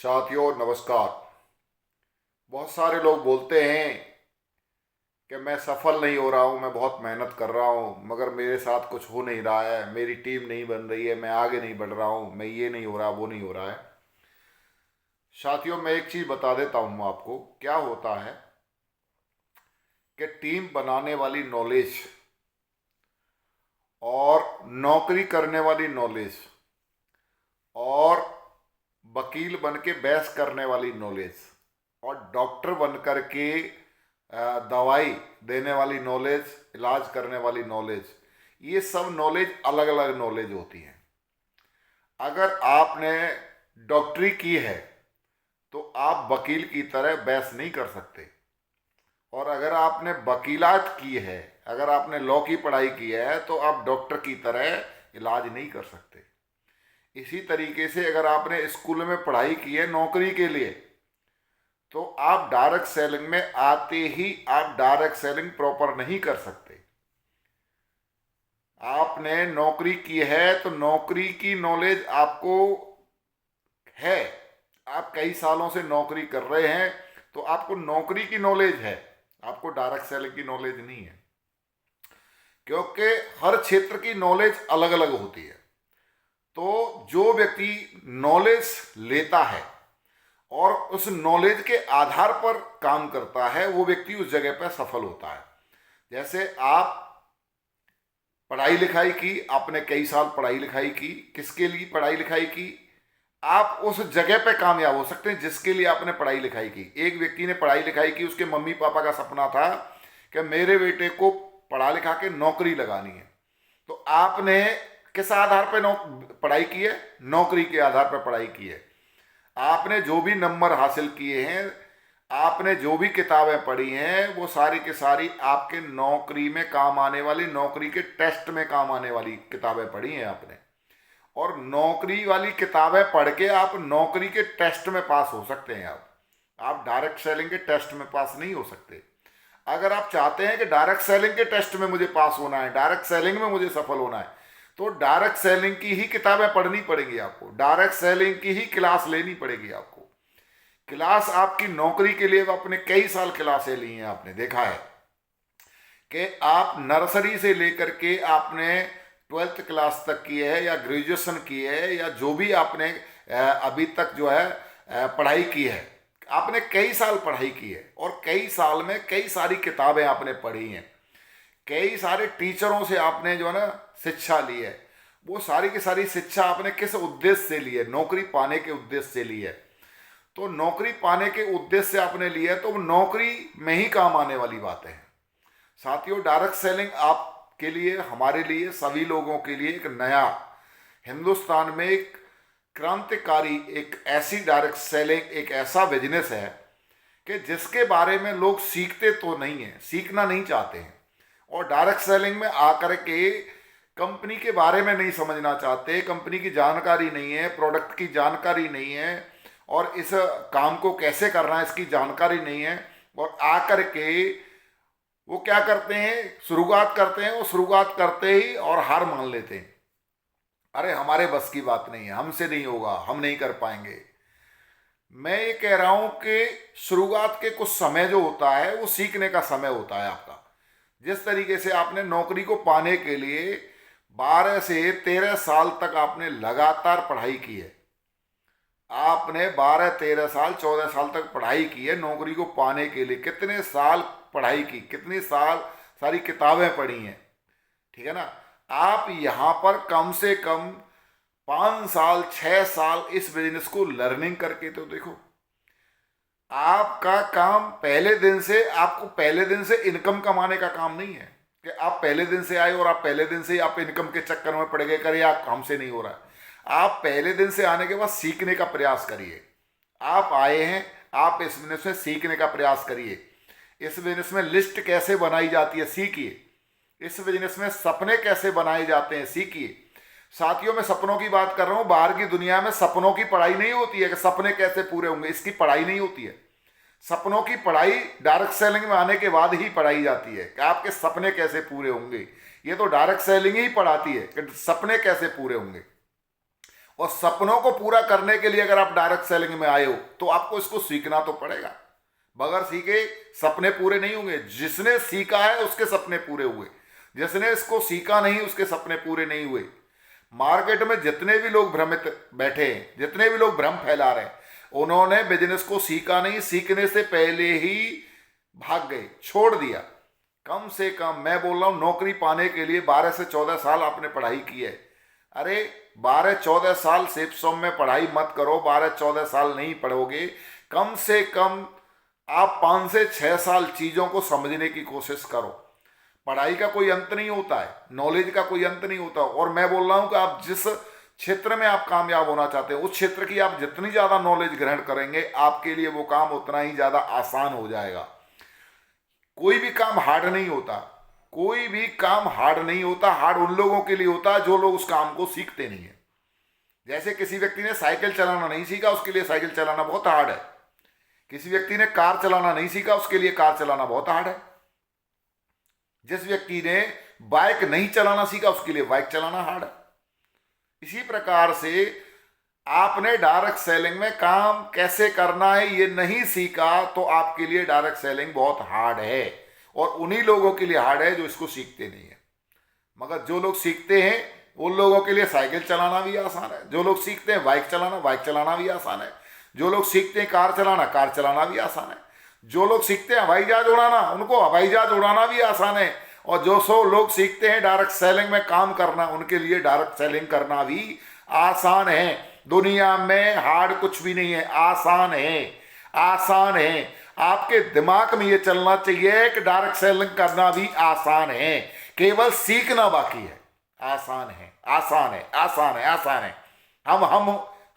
साथियों नमस्कार। बहुत सारे लोग बोलते हैं कि मैं सफल नहीं हो रहा हूँ, मैं बहुत मेहनत कर रहा हूँ मगर मेरे साथ कुछ हो नहीं रहा है, मेरी टीम नहीं बन रही है, मैं आगे नहीं बढ़ रहा हूँ, मैं ये नहीं हो रहा वो नहीं हो रहा है। साथियों मैं एक चीज़ बता देता हूँ आपको क्या होता है कि टीम बनाने वाली नॉलेज और नौकरी करने वाली नॉलेज और वकील बन के बहस करने वाली नॉलेज और डॉक्टर बन कर के दवाई देने वाली नॉलेज, इलाज करने वाली नॉलेज, ये सब नॉलेज अलग अलग नॉलेज होती हैं। अगर आपने डॉक्टरी की है तो आप वकील की तरह बहस नहीं कर सकते, और अगर आपने वकीलात की है, अगर आपने लॉ की पढ़ाई की है तो आप डॉक्टर की तरह इलाज नहीं कर सकते। इसी तरीके से अगर आपने स्कूल में पढ़ाई की है नौकरी के लिए तो आप डायरेक्ट सेलिंग में आते ही आप डायरेक्ट सेलिंग प्रॉपर नहीं कर सकते। आपने नौकरी की है तो नौकरी की नॉलेज आपको है, आप कई सालों से नौकरी कर रहे हैं तो आपको नौकरी की नॉलेज है, आपको डायरेक्ट सेलिंग की नॉलेज नहीं है, क्योंकि हर क्षेत्र की नॉलेज अलग अलग होती है। तो जो व्यक्ति नॉलेज लेता है और उस नॉलेज के आधार पर काम करता है वो व्यक्ति उस जगह पर सफल होता है। जैसे आप पढ़ाई लिखाई की, आपने कई साल पढ़ाई लिखाई की, किसके लिए पढ़ाई लिखाई की? आप उस जगह पे कामयाब हो सकते हैं जिसके लिए आपने पढ़ाई लिखाई की। एक व्यक्ति ने पढ़ाई लिखाई की, उसके मम्मी पापा का सपना था कि मेरे बेटे को पढ़ा लिखा के नौकरी लगानी है, तो आपने किस आधार पर पढ़ाई की है? नौकरी के आधार पर पढ़ाई की है। आपने जो भी नंबर हासिल किए हैं, आपने जो भी किताबें पढ़ी हैं, वो सारी की सारी आपके नौकरी में काम आने वाली, नौकरी के टेस्ट में काम आने वाली किताबें पढ़ी हैं आपने। और नौकरी वाली किताबें पढ़ के आप नौकरी के टेस्ट में पास हो सकते हैं। आप डायरेक्ट सेलिंग के टेस्ट में पास नहीं हो सकते। अगर आप चाहते हैं कि डायरेक्ट सेलिंग के टेस्ट में मुझे पास होना है, डायरेक्ट सेलिंग में मुझे सफल होना है, तो डायरेक्ट सेलिंग की ही किताबें पढ़नी पड़ेगी आपको, डायरेक्ट सेलिंग की ही क्लास लेनी पड़ेगी आपको। क्लास आपकी नौकरी के लिए आपने कई साल क्लासें ली हैं, आपने देखा है कि आप नर्सरी से लेकर के आपने 12th क्लास तक की है या ग्रेजुएशन की है या जो भी आपने अभी तक जो है पढ़ाई की है, आपने कई साल पढ़ाई की है और कई साल में कई सारी किताबें आपने पढ़ी हैं, कई सारे टीचरों से आपने जो है ना शिक्षा ली है। वो सारी की सारी शिक्षा आपने किस उद्देश्य से ली है? नौकरी पाने के उद्देश्य से ली है। तो नौकरी पाने के उद्देश्य से आपने ली है तो नौकरी में ही काम आने वाली बातें हैं। साथियों डायरेक्ट सेलिंग आपके लिए, हमारे लिए, सभी लोगों के लिए एक नया, हिंदुस्तान में एक क्रांतिकारी, एक ऐसी डायरेक्ट सेलिंग, एक ऐसा बिजनेस है कि जिसके बारे में लोग सीखते तो नहीं है, सीखना नहीं चाहते हैं, और डायरेक्ट सेलिंग में आकर के कंपनी के बारे में नहीं समझना चाहते, कंपनी की जानकारी नहीं है, प्रोडक्ट की जानकारी नहीं है, और इस काम को कैसे करना है इसकी जानकारी नहीं है, और आकर के वो क्या करते हैं? शुरुआत करते हैं, वो शुरुआत करते ही और हार मान लेते हैं। अरे हमारे बस की बात नहीं है, हमसे नहीं होगा, हम नहीं कर पाएंगे। मैं ये कह रहा हूं कि शुरुआत के कुछ समय जो होता है वो सीखने का समय होता है आपका। जिस तरीके से आपने नौकरी को पाने के लिए 12 से 13 साल तक आपने लगातार पढ़ाई की है, आपने 12 13 साल 14 साल तक पढ़ाई की है नौकरी को पाने के लिए, कितने साल पढ़ाई की, कितनी साल सारी किताबें पढ़ी हैं, ठीक है ना? आप यहां पर कम से कम 5 साल 6 साल इस बिजनेस को लर्निंग करके तो देखो। आपका काम पहले दिन से, आपको पहले दिन से इनकम कमाने का काम नहीं है कि आप पहले दिन से आए और आप पहले दिन से ही आप इनकम के चक्कर में पड़ गए, करिए आप हमसे नहीं हो रहा है। आप पहले दिन से आने के बाद सीखने का प्रयास करिए। आप आए हैं, आप इस बिजनेस में सीखने का प्रयास करिए। इस बिजनेस में लिस्ट कैसे बनाई जाती है सीखिए। इस बिजनेस में सपने कैसे बनाए जाते हैं सीखिए। साथियों मैं सपनों की बात कर रहा हूं, बाहर की दुनिया में सपनों की पढ़ाई नहीं होती है कि सपने कैसे पूरे होंगे, इसकी पढ़ाई नहीं होती है। सपनों की पढ़ाई डायरेक्ट सेलिंग में आने के बाद ही पढ़ाई जाती है कि आपके सपने कैसे पूरे होंगे। ये तो डायरेक्ट सेलिंग ही पढ़ाती है कि सपने कैसे पूरे होंगे। और सपनों को पूरा करने के लिए अगर आप डायरेक्ट सेलिंग में आए हो तो आपको इसको सीखना तो पड़ेगा। बगैर सीखे सपने पूरे नहीं होंगे। जिसने सीखा है उसके सपने पूरे हुए, जिसने इसको सीखा नहीं उसके सपने पूरे नहीं हुए। मार्केट में जितने भी लोग भ्रमित बैठे हैं, जितने भी लोग भ्रम फैला रहे हैं, उन्होंने बिजनेस को सीखा नहीं, सीखने से पहले ही भाग गए, छोड़ दिया। कम से कम मैं बोल रहा हूं, नौकरी पाने के लिए 12 से 14 साल आपने पढ़ाई की है। अरे 12-14 साल सेप्सोम में पढ़ाई मत करो, 12-14 साल नहीं पढ़ोगे, कम से कम आप 5 से 6 साल चीजों को समझने की कोशिश करो। पढ़ाई का कोई अंत नहीं होता है, नॉलेज का कोई अंत नहीं होता। और मैं बोल रहा हूं कि आप जिस क्षेत्र में आप कामयाब होना चाहते हैं, उस क्षेत्र की आप जितनी ज्यादा नॉलेज ग्रहण करेंगे, आपके लिए वो काम उतना ही ज्यादा आसान हो जाएगा। कोई भी काम हार्ड नहीं होता, कोई भी काम हार्ड नहीं होता। हार्ड उन लोगों के लिए होता है जो लोग उस काम को सीखते नहीं है। जैसे किसी व्यक्ति ने साइकिल चलाना नहीं सीखा, उसके लिए साइकिल चलाना बहुत हार्ड है। किसी व्यक्ति ने कार चलाना नहीं सीखा, उसके लिए कार चलाना बहुत हार्ड है। जिस व्यक्ति ने बाइक नहीं चलाना सीखा, उसके लिए बाइक चलाना हार्ड है। इसी प्रकार से आपने डायरेक्ट सेलिंग में काम कैसे करना है ये नहीं सीखा तो आपके लिए डायरेक्ट सेलिंग बहुत हार्ड है। और उन्हीं लोगों के लिए हार्ड है जो इसको सीखते नहीं है। मगर जो लोग सीखते हैं उन लोगों के लिए साइकिल चलाना भी आसान है। जो लोग सीखते हैं बाइक चलाना भी आसान है। जो लोग सीखते हैं कार चलाना भी आसान है। जो लोग सीखते हैं हवाई जहाज उड़ाना, उनको हवाई जहाज उड़ाना भी आसान है। और जो सो लोग सीखते हैं डायरेक्ट सेलिंग में काम करना, उनके लिए डायरेक्ट सेलिंग करना भी आसान है। दुनिया में हार्ड कुछ भी नहीं है, आसान है, आसान है। आपके दिमाग में ये चलना चाहिए कि डायरेक्ट सेलिंग करना भी आसान है, केवल सीखना बाकी है। आसान है, आसान है, आसान है, आसान है।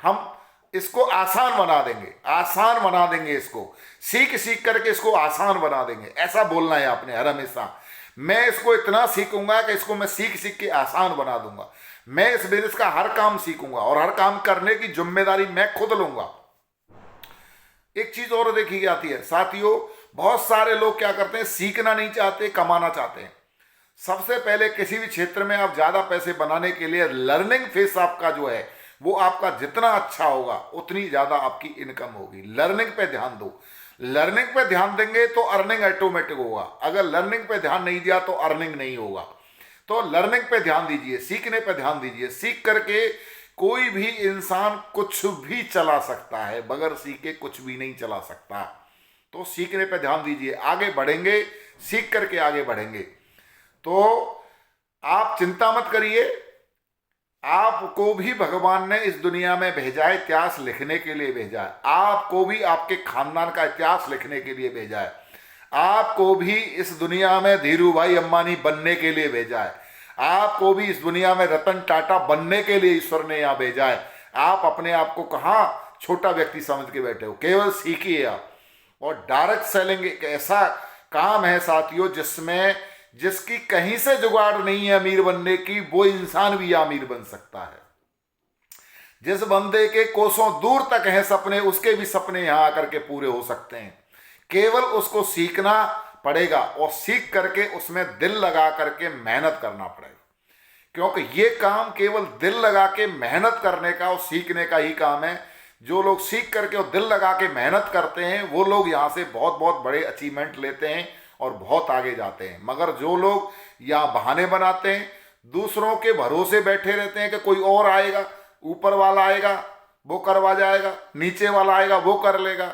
हम इसको आसान बना देंगे, आसान बना देंगे। इसको सीख सीख करके इसको आसान बना देंगे। ऐसा बोलना है आपने हर हमेशा। मैं इसको इतना सीखूंगा कि इसको मैं सीख सीख के आसान बना दूंगा। मैं इस बिजनेस का हर काम सीखूंगा और हर काम करने की जिम्मेदारी मैं खुद लूंगा। एक चीज और देखी जाती है साथियों, बहुत सारे लोग क्या करते हैं, सीखना नहीं चाहते, कमाना चाहते हैं। सबसे पहले किसी भी क्षेत्र में आप ज्यादा पैसे बनाने के लिए लर्निंग फेस आपका जो है वो आपका जितना अच्छा होगा उतनी ज्यादा आपकी इनकम होगी। लर्निंग पे ध्यान दो। लर्निंग पे ध्यान देंगे तो अर्निंग ऑटोमेटिक होगा। अगर लर्निंग पे ध्यान नहीं दिया तो अर्निंग नहीं होगा। तो लर्निंग पे ध्यान दीजिए, सीखने पे ध्यान दीजिए। सीख करके कोई भी इंसान कुछ भी चला सकता है, बगैर सीखे कुछ भी नहीं चला सकता। तो सीखने पे ध्यान दीजिए, आगे बढ़ेंगे, सीख करके आगे बढ़ेंगे। तो आप चिंता मत करिए, आपको भी भगवान ने इस दुनिया में भेजा है, इतिहास लिखने के लिए भेजा है। आपको भी आपके खानदान का इतिहास लिखने के लिए भेजा है। आपको भी इस दुनिया में धीरू भाई अंबानी बनने के लिए भेजा है। आपको भी इस दुनिया में रतन टाटा बनने के लिए ईश्वर ने यहाँ भेजा है। आप अपने आप को कहाँ छोटा व्यक्ति समझ के बैठे हो, केवल सीखिए आप। और डायरेक्ट सेलिंग एक ऐसा काम है साथियों जिसकी कहीं से जुगाड़ नहीं है अमीर बनने की, वो इंसान भी अमीर बन सकता है। जिस बंदे के कोसों दूर तक हैं सपने, उसके भी सपने यहां आकर के पूरे हो सकते हैं। केवल उसको सीखना पड़ेगा और सीख करके उसमें दिल लगा करके मेहनत करना पड़ेगा। क्योंकि ये काम केवल दिल लगा के मेहनत करने का और सीखने का ही काम है। जो लोग सीख करके और दिल लगा के मेहनत करते हैं वो लोग यहाँ से बहुत बहुत बड़े अचीवमेंट लेते हैं और बहुत आगे जाते हैं। मगर जो लोग यहाँ बहाने बनाते हैं, दूसरों के भरोसे बैठे रहते हैं कि कोई और आएगा, ऊपर वाला आएगा वो करवा जाएगा, नीचे वाला आएगा वो कर लेगा,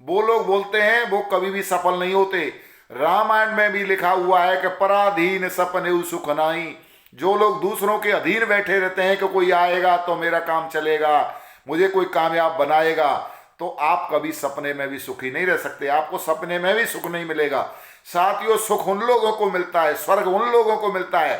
वो लोग बोलते हैं, वो कभी भी सफल नहीं होते। रामायण में भी लिखा हुआ है कि पराधीन सपने सुख नाई। जो लोग दूसरों के अधीन बैठे रहते हैं कि कोई आएगा तो मेरा काम चलेगा, मुझे कोई कामयाब बनाएगा, तो आप कभी सपने में भी सुखी नहीं रह सकते। आपको सपने में भी सुख नहीं मिलेगा। साथियों, सुख उन लोगों को मिलता है, स्वर्ग उन लोगों को मिलता है।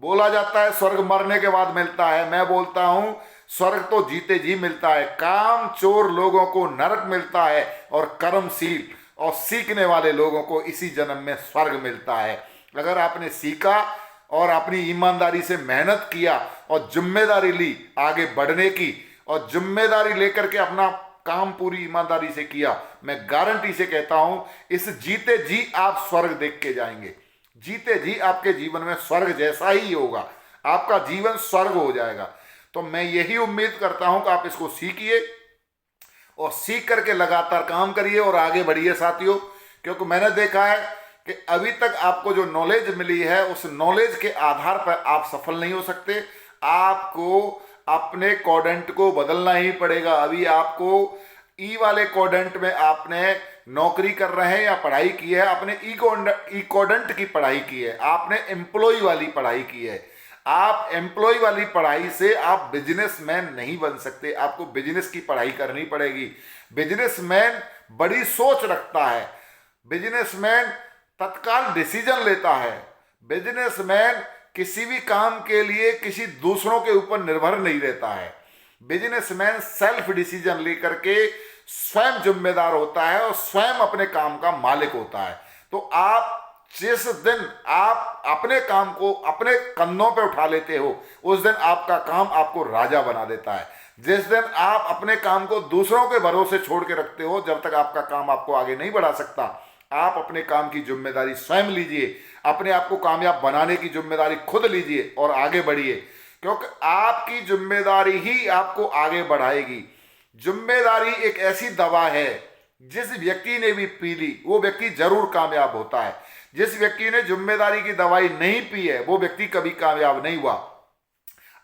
बोला जाता है स्वर्ग मरने के बाद मिलता है, मैं बोलता हूं स्वर्ग तो जीते जी मिलता है। काम चोर लोगों को नरक मिलता है और कर्मशील और सीखने वाले लोगों को इसी जन्म में स्वर्ग मिलता है। अगर आपने सीखा और अपनी ईमानदारी से मेहनत किया और जिम्मेदारी ली आगे बढ़ने की, और जिम्मेदारी लेकर के अपना काम पूरी ईमानदारी से किया, मैं गारंटी से कहता हूं इस जीते जी आप स्वर्ग देख के जाएंगे। जीते जी आपके जीवन में स्वर्ग जैसा ही होगा, आपका जीवन स्वर्ग हो जाएगा। तो मैं यही उम्मीद करता हूं कि आप इसको सीखिए और सीख करके लगातार काम करिए और आगे बढ़िए साथियों। क्योंकि मैंने देखा है कि अभी तक आपको जो नॉलेज मिली है उस नॉलेज के आधार पर आप सफल नहीं हो सकते। आपको अपने क्वाड्रेंट को बदलना ही पड़ेगा। अभी आपको ई वाले क्वाड्रेंट में आपने नौकरी कर रहे हैं या पढ़ाई की है, आपने ई क्वाड्रेंट की पढ़ाई की है, आपने एम्प्लॉय वाली पढ़ाई की है। आप एम्प्लॉय वाली पढ़ाई से आप बिजनेसमैन नहीं बन सकते, आपको बिजनेस की पढ़ाई करनी पड़ेगी। बिजनेसमैन बड़ी सोच रखता है, बिजनेसमैन तत्काल डिसीजन लेता है, बिजनेसमैन किसी भी काम के लिए किसी दूसरों के ऊपर निर्भर नहीं रहता है। बिजनेसमैन सेल्फ डिसीजन लेकर के स्वयं जिम्मेदार होता है और स्वयं अपने काम का मालिक होता है। तो आप जिस दिन आप अपने काम को अपने कंधों पे उठा लेते हो उस दिन आपका काम आपको राजा बना देता है। जिस दिन आप अपने काम को दूसरों के भरोसे छोड़ के रखते हो, जब तक आपका काम आपको आगे नहीं बढ़ा सकता। आप अपने काम की जिम्मेदारी स्वयं लीजिए, अपने आप को कामयाब बनाने की जिम्मेदारी खुद लीजिए और आगे बढ़िए, क्योंकि आपकी जिम्मेदारी ही आपको आगे बढ़ाएगी। जिम्मेदारी एक ऐसी दवा है, जिस व्यक्ति ने भी पी ली वो व्यक्ति जरूर कामयाब होता है। जिस व्यक्ति ने जिम्मेदारी की दवाई नहीं पी है वो व्यक्ति कभी कामयाब नहीं हुआ।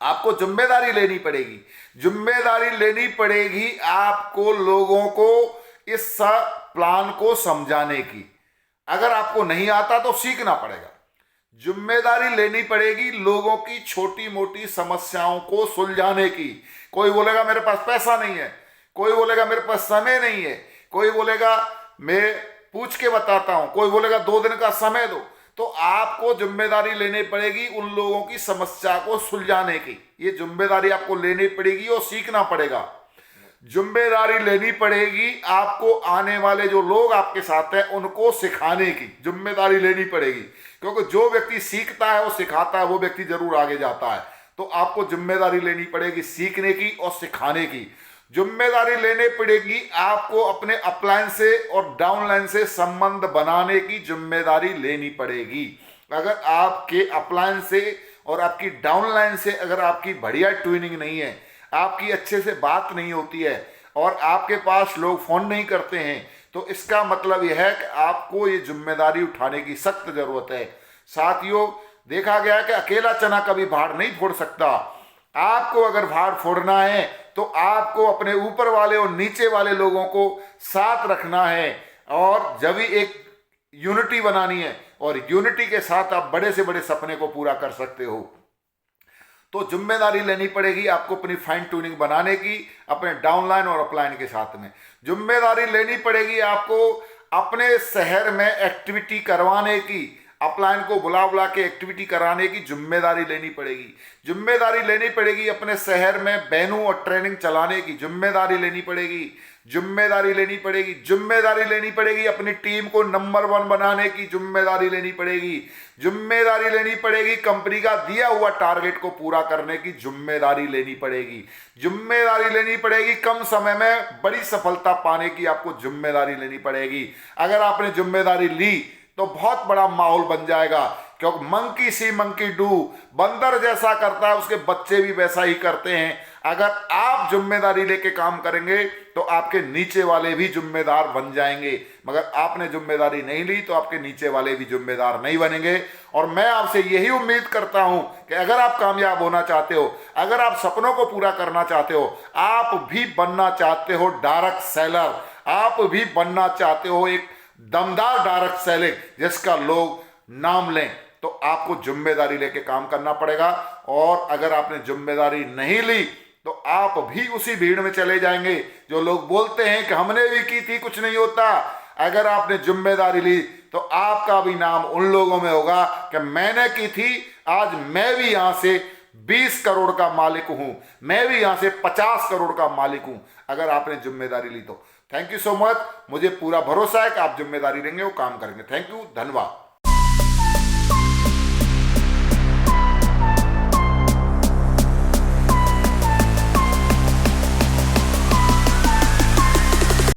आपको जिम्मेदारी लेनी पड़ेगी, जिम्मेदारी लेनी पड़ेगी आपको लोगों को इस प्लान को समझाने की। अगर आपको नहीं आता तो सीखना पड़ेगा। जिम्मेदारी लेनी पड़ेगी लोगों की छोटी मोटी समस्याओं को सुलझाने की। कोई बोलेगा मेरे पास पैसा नहीं है, कोई बोलेगा मेरे पास समय नहीं है, कोई बोलेगा मैं पूछ के बताता हूं, कोई बोलेगा 2 दिन का समय दो। तो आपको जिम्मेदारी लेनी पड़ेगी उन लोगों की समस्या को सुलझाने की। ये जिम्मेदारी आपको लेनी पड़ेगी और सीखना पड़ेगा। जिम्मेदारी लेनी पड़ेगी आपको आने वाले जो लोग आपके साथ हैं उनको सिखाने की जिम्मेदारी लेनी पड़ेगी, क्योंकि जो व्यक्ति सीखता है वो सिखाता है, वो व्यक्ति जरूर आगे जाता है। तो आपको जिम्मेदारी लेनी पड़ेगी सीखने की और सिखाने की। जिम्मेदारी लेनी पड़ेगी आपको अपने अपलाइन से और डाउनलाइन से संबंध बनाने की जिम्मेदारी लेनी पड़ेगी। अगर आपके अपलाइन से और आपकी डाउनलाइन से अगर आपकी बढ़िया ट्यूनिंग नहीं है, आपकी अच्छे से बात नहीं होती है और आपके पास लोग फोन नहीं करते हैं, तो इसका मतलब यह है कि आपको ये जिम्मेदारी उठाने की सख्त जरूरत है। साथियों, देखा गया कि अकेला चना कभी भाड़ नहीं फोड़ सकता। आपको अगर भाड़ फोड़ना है तो आपको अपने ऊपर वाले और नीचे वाले लोगों को साथ रखना है और जब भी एक यूनिटी बनानी है, और यूनिटी के साथ आप बड़े से बड़े सपने को पूरा कर सकते हो। तो जिम्मेदारी लेनी पड़ेगी आपको अपनी फाइन ट्यूनिंग बनाने की, अपने डाउनलाइन और अपलाइन के साथ में। जिम्मेदारी लेनी पड़ेगी आपको अपने शहर में एक्टिविटी करवाने की, अपलाइन को बुला बुला के एक्टिविटी कराने की जिम्मेदारी लेनी पड़ेगी। जिम्मेदारी लेनी पड़ेगी अपने शहर में बैनू और ट्रेनिंग चलाने की जिम्मेदारी लेनी पड़ेगी। जिम्मेदारी लेनी पड़ेगी, जिम्मेदारी लेनी पड़ेगी अपनी टीम को नंबर 1 बनाने की जिम्मेदारी लेनी पड़ेगी। जिम्मेदारी लेनी पड़ेगी कंपनी का दिया हुआ टारगेट को पूरा करने की जिम्मेदारी लेनी पड़ेगी। जिम्मेदारी लेनी पड़ेगी कम समय में बड़ी सफलता पाने की आपको जिम्मेदारी लेनी पड़ेगी। अगर आपने जिम्मेदारी ली तो बहुत बड़ा माहौल बन जाएगा, क्योंकि मंकी सी मंकी डू, बंदर जैसा करता है उसके बच्चे भी वैसा ही करते हैं। अगर आप जिम्मेदारी लेके काम करेंगे तो आपके नीचे वाले भी जिम्मेदार बन जाएंगे, मगर आपने जिम्मेदारी नहीं ली तो आपके नीचे वाले भी जिम्मेदार नहीं बनेंगे। और मैं आपसे यही उम्मीद करता हूं कि अगर आप कामयाब होना चाहते हो, अगर आप सपनों को पूरा करना चाहते हो, आप भी बनना चाहते हो डायरेक्ट सेलर, आप भी बनना चाहते हो एक दमदार डायरेक्ट सेलिंग जिसका लोग नाम लें, तो आपको जिम्मेदारी लेके काम करना पड़ेगा। और अगर आपने जिम्मेदारी नहीं ली तो आप भी उसी भीड़ में चले जाएंगे जो लोग बोलते हैं कि हमने भी की थी कुछ नहीं होता। अगर आपने जिम्मेदारी ली तो आपका भी नाम उन लोगों में होगा कि मैंने की थी, आज मैं भी यहां से 20 करोड़ का मालिक हूं, मैं भी यहां से 50 करोड़ का मालिक हूं, अगर आपने जिम्मेदारी ली तो। Thank you so much. मुझे पूरा भरोसा है कि आप जिम्मेदारी लेंगे वो काम करेंगे। थैंक यू, धन्यवाद।